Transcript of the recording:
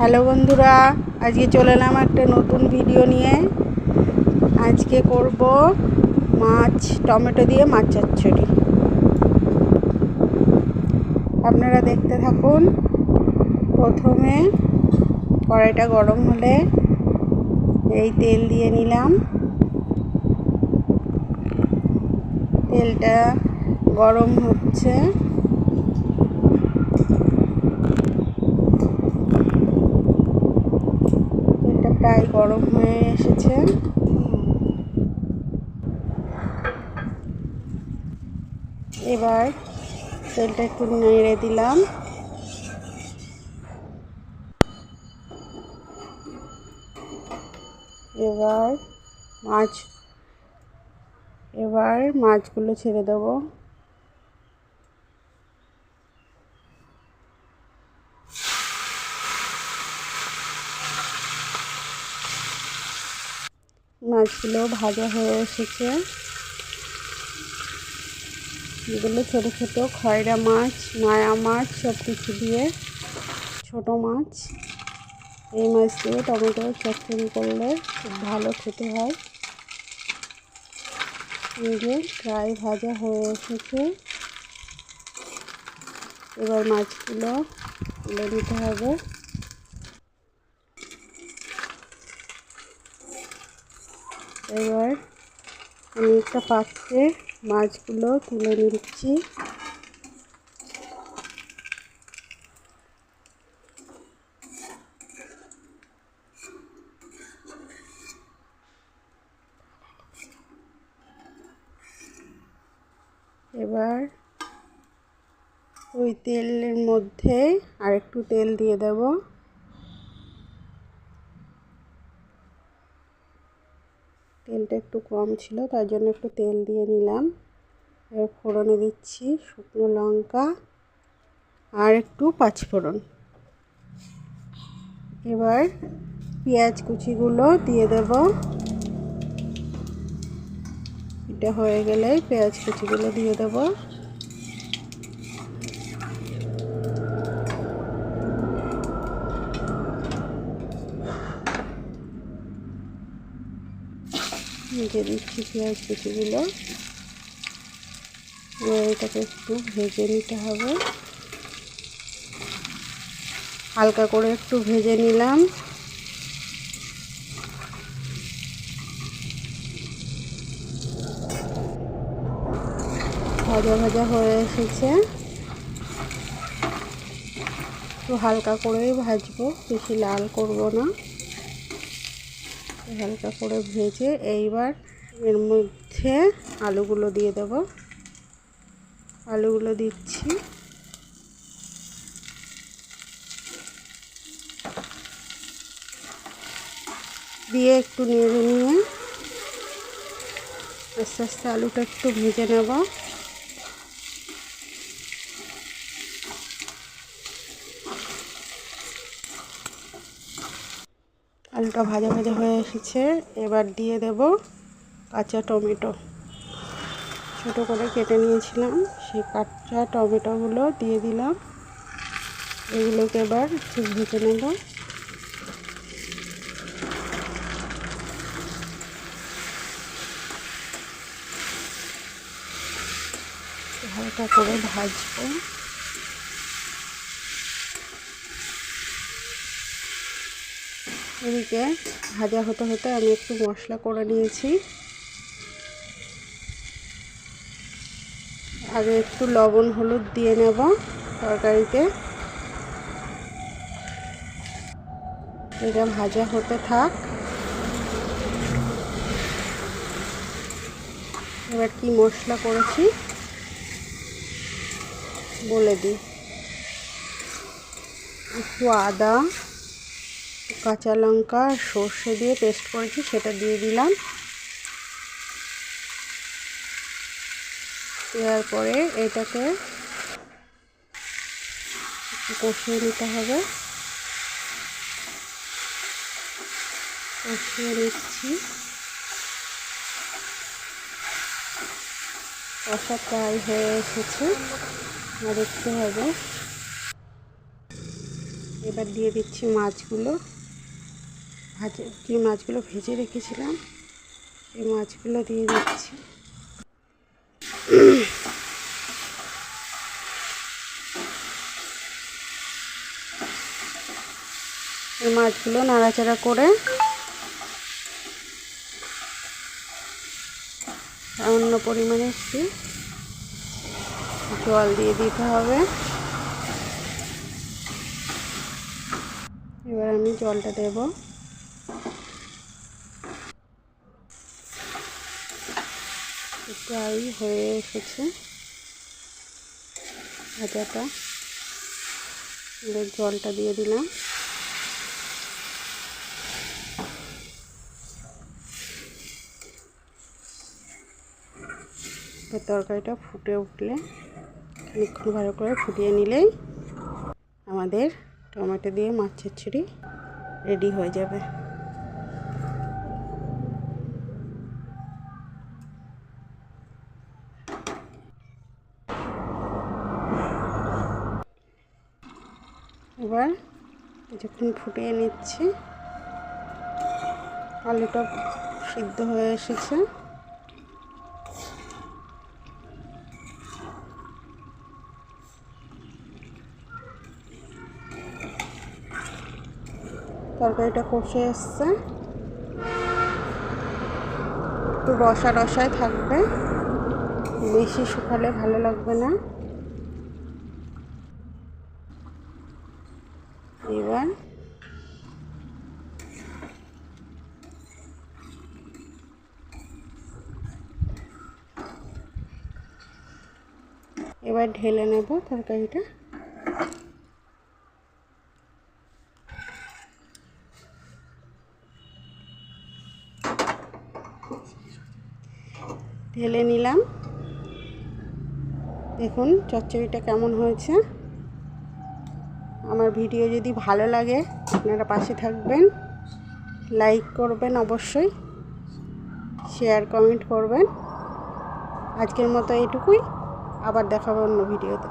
Hello বন্ধুরা, আজকে চলে এলাম একটা নতুন ভিডিও নিয়ে। আজকে করব মাছ টমেটো দিয়ে মাছ চচ্চড়ি। আপনারা দেখতে থাকুন। প্রথমে কড়াইটা গরম হলে এই তেল দিয়ে নিলাম। তেলটা গরম হচ্ছে। প্রায় গরম হয়ে এসেছে। এবার তেলটা একটু নেড়ে দিলাম। এবার মাছগুলো ছেড়ে দেবো। মাছগুলো ভাজা হয়ে এসেছে। এগুলো ছোটো ছোটো খয়রা মাছ, মায়া মাছ সব কিছু দিয়ে ছোট মাছ। এই মাছ দিয়ে টমেটো চচ্চড়ি করলে খুব ভালো খেতে হয়। এই যে প্রায় ভাজা হয়ে এসেছে। এবার মাছগুলো তুলে দিতে হবে। এবার আমি একটা পাত্রে মাছগুলো তুলে নিচ্ছি। এবার ওই তেলের মধ্যে আরেকটু তেল দিয়ে দেব। তেলটা একটু কম ছিল, তার জন্য একটু তেল দিয়ে নিলাম। এবার ফোড়নে দিচ্ছি শুকনো লঙ্কা আর একটু পাঁচফোড়ন। এবার পেঁয়াজ কুচিগুলো দিয়ে দেব। এটা হয়ে গেলে পেঁয়াজ কুচিগুলো দিয়ে দেব। দিয়ে দিচ্ছি পেঁয়াজ কুচিগুলো। এটাকে একটু ভেজে নিতে হবে। হালকা করে একটু ভেজে নিলাম। ভাজা ভাজা হয়ে এসেছে। একটু হালকা করেই ভাজবো, বেশি লাল করব না। হালকা করে ভেজে এইবার এর মধ্যে আলুগুলো দিয়ে দেব। আলুগুলো দিচ্ছি। দিয়ে একটু নেড়ে নিয়ে আস্তে আস্তে আলুটা একটু ভেজে নেব। আলুটা ভাজা ভাজা হয়ে এসেছে। এবার দিয়ে দেব কাঁচা টমেটো। ছোটো করে কেটে নিয়েছিলাম, সেই কাঁচা টমেটোগুলো দিয়ে দিলাম। এগুলোকে এবার একটু ভেজে নেব। হালকা করে ভাজবো। এদিকে ভাজা হতে হতে আমি একটু মশলা করে নিয়েছি। আগে একটু লবণ হলুদ দিয়ে নেব তরকারিতে। এটা ভাজা হতে থাক। এবার কি মশলা করেছি বলে দিই। একটু আদা, কাঁচা লঙ্কা আর সর্ষে দিয়ে পেস্ট করেছি, সেটা দিয়ে দিলাম। দেওয়ার পরে এটাকে একটু কষিয়ে নিতে হবে। কষিয়ে নিচ্ছি। কষা প্রায় হয়ে এসেছে, আর একটু হবে। এবার দিয়ে দিচ্ছি মাছগুলো, যে মাছগুলো ভেজে রেখেছিলাম এই মাছগুলো দিয়ে দিচ্ছি। এই মাছগুলো নাড়াচাড়া করে সামান্য পরিমাণে একটু জল দিয়ে দিতে হবে। এবার আমি জলটা দেব। প্রায় হয়ে এসেছে ভাজাটা। এবার জলটা দিয়ে দিলাম। তরকারিটা ফুটে উঠলে একটু ভালো করে ফুটিয়ে নিলেই আমাদের টমেটো দিয়ে মাছ চচ্চড়ি রেডি হয়ে যাবে। এবার কিছুক্ষণ ফুটিয়ে নিচ্ছি। আলুটা সিদ্ধ হয়ে এসেছে। তরকারিটা কষে এসছে, একটু রসা রসায় থাকবে, বেশি শুকালে ভালো লাগবে না। এবার ঢেলে নেব তরকারিটা। ঢেলে নিলাম। দেখুন চচ্চড়িটা কেমন হয়েছে। আমার ভিডিও যদি ভালো লাগে আপনারা পাশে থাকবেন, লাইক করবেন, অবশ্যই শেয়ার কমেন্ট করবেন। আজকের মতো এইটুকুই, আবার দেখাবো অন্য ভিডিওতে।